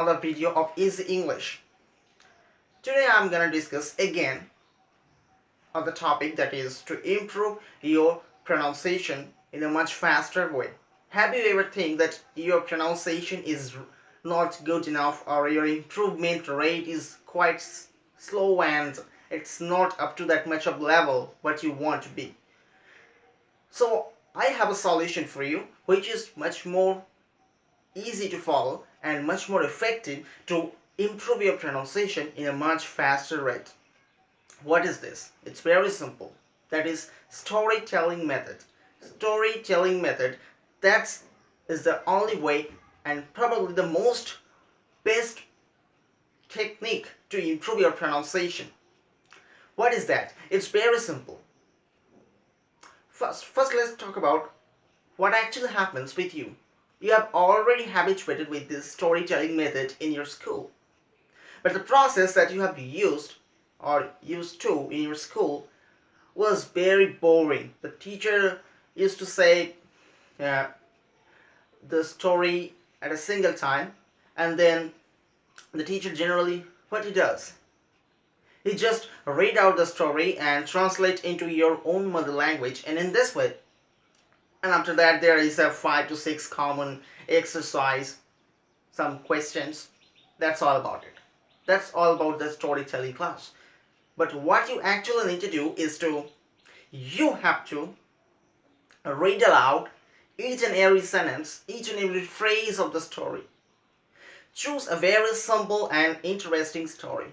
another video of Easy English. Today I'm gonna discuss again on the topic that is to improve your pronunciation in a much faster way. Have you ever think that your pronunciation is not good enough, or your improvement rate is quite slow and it's not up to that much of level what you want to be? So I have a solution for you which is much more easy to follow and much more effective to improve your pronunciation in a much faster rate. What is this? It's very simple. That is storytelling method. Storytelling method, that is the only way and probably the most best technique to improve your pronunciation. What is that? It's very simple. First let's talk about what actually happens with you. You have already habituated with this storytelling method in your school. But the process that you have used or used to in your school was very boring. The teacher used to say the story at a single time, and then the teacher generally, what he does, he just read out the story and translate into your own mother language, and in this way, and after that there is a 5 to 6 common exercise, some questions. That's all about it. That's all about the storytelling class. But what you actually need to do is you have to read aloud each and every sentence, each and every phrase of the story. Choose a very simple and interesting story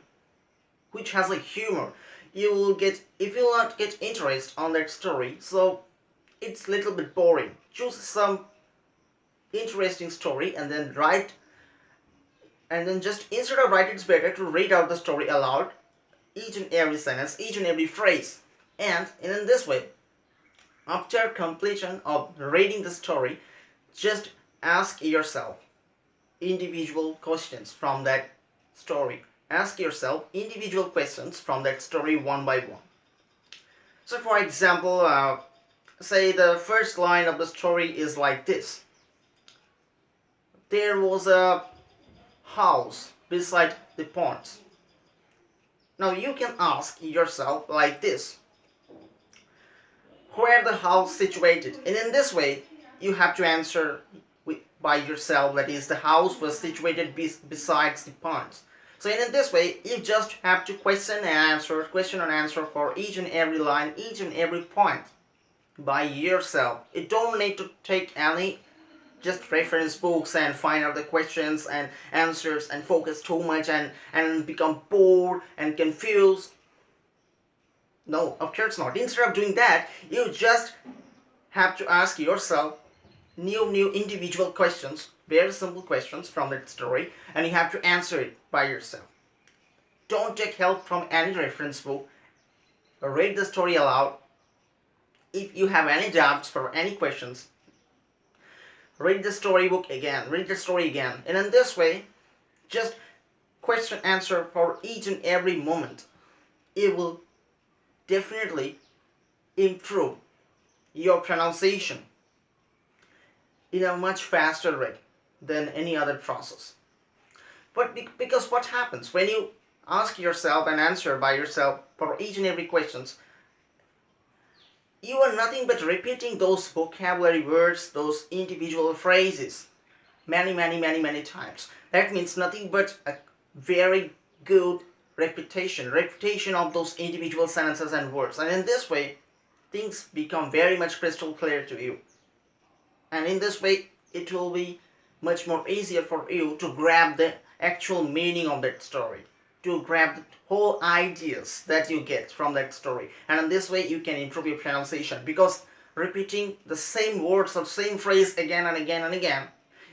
which has a humor. If you will not get interest on that story, so it's a little bit boring. Choose some interesting story and then write, and then just instead of write, it's better to read out the story aloud, each and every sentence, each and every phrase. And in this way, after completion of reading the story, just ask yourself individual questions from that story. Ask yourself individual questions from that story one by one. So for example, say the first line of the story is like this. There was a house beside the ponds. Now you can ask yourself like this: where the house situated? And in this way you have to answer by yourself, that is, the house was situated besides the ponds. So in this way you just have to question and answer for each and every line, each and every point by yourself. You don't need to take any just reference books and find out the questions and answers and focus too much and become bored and confused. No, of course not. Instead of doing that, you just have to ask yourself new individual questions, very simple questions from that story, and you have to answer it by yourself. Don't take help from any reference book. Read the story aloud. If you have any doubts for any questions, read the storybook again, read the story again, and in this way, just question answer for each and every moment. It will definitely improve your pronunciation in a much faster rate than any other process. But because what happens when you ask yourself and answer by yourself for each and every questions, you are nothing but repeating those vocabulary words, those individual phrases many times. That means nothing but a very good repetition of those individual sentences and words. And in this way, things become very much crystal clear to you. And in this way, it will be much more easier for you to grab the actual meaning of that story, to grab the whole ideas that you get from that story. And in this way you can improve your pronunciation, because repeating the same words or same phrase again and again and again,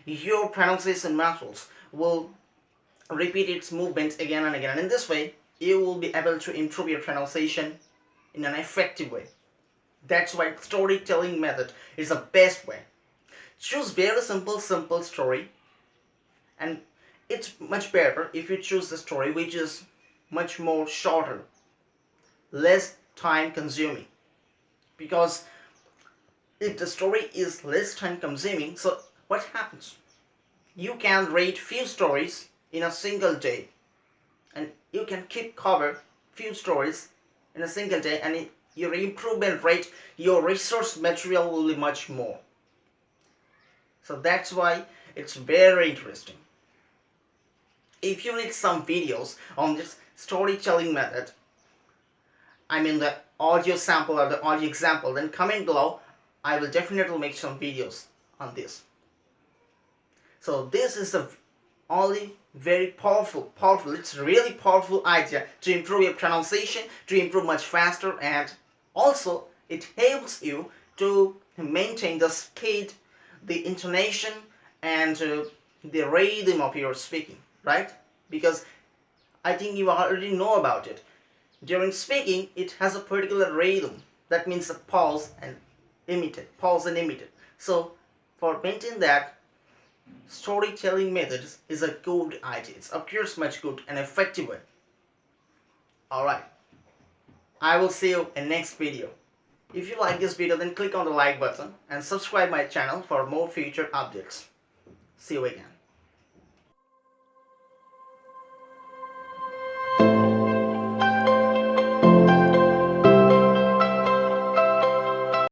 your pronunciation muscles will repeat its movements again and again, and in this way you will be able to improve your pronunciation in an effective way. That's why storytelling method is the best way. Choose very simple story, and it's much better if you choose the story which is much more shorter, less time consuming. Because if the story is less time consuming, so what happens? You can read few stories in a single day, and you can keep cover few stories in a single day, and your improvement rate, your resource material will be much more. So that's why it's very interesting. If you need some videos on this storytelling method, I mean the audio sample or the audio example, then comment below. I will definitely make some videos on this. So this is the only very powerful, it's really powerful idea to improve your pronunciation, to improve much faster, and also it helps you to maintain the speed, the intonation, and the rhythm of your speaking, right? Because I think you already know about it. During speaking, it has a particular rhythm. That means a pause and pause and imitate. So for maintaining that, storytelling methods is a good idea. It appears much good and effective way. Alright, I will see you in next video. If you like this video, then click on the like button and subscribe my channel for more future updates. See you again.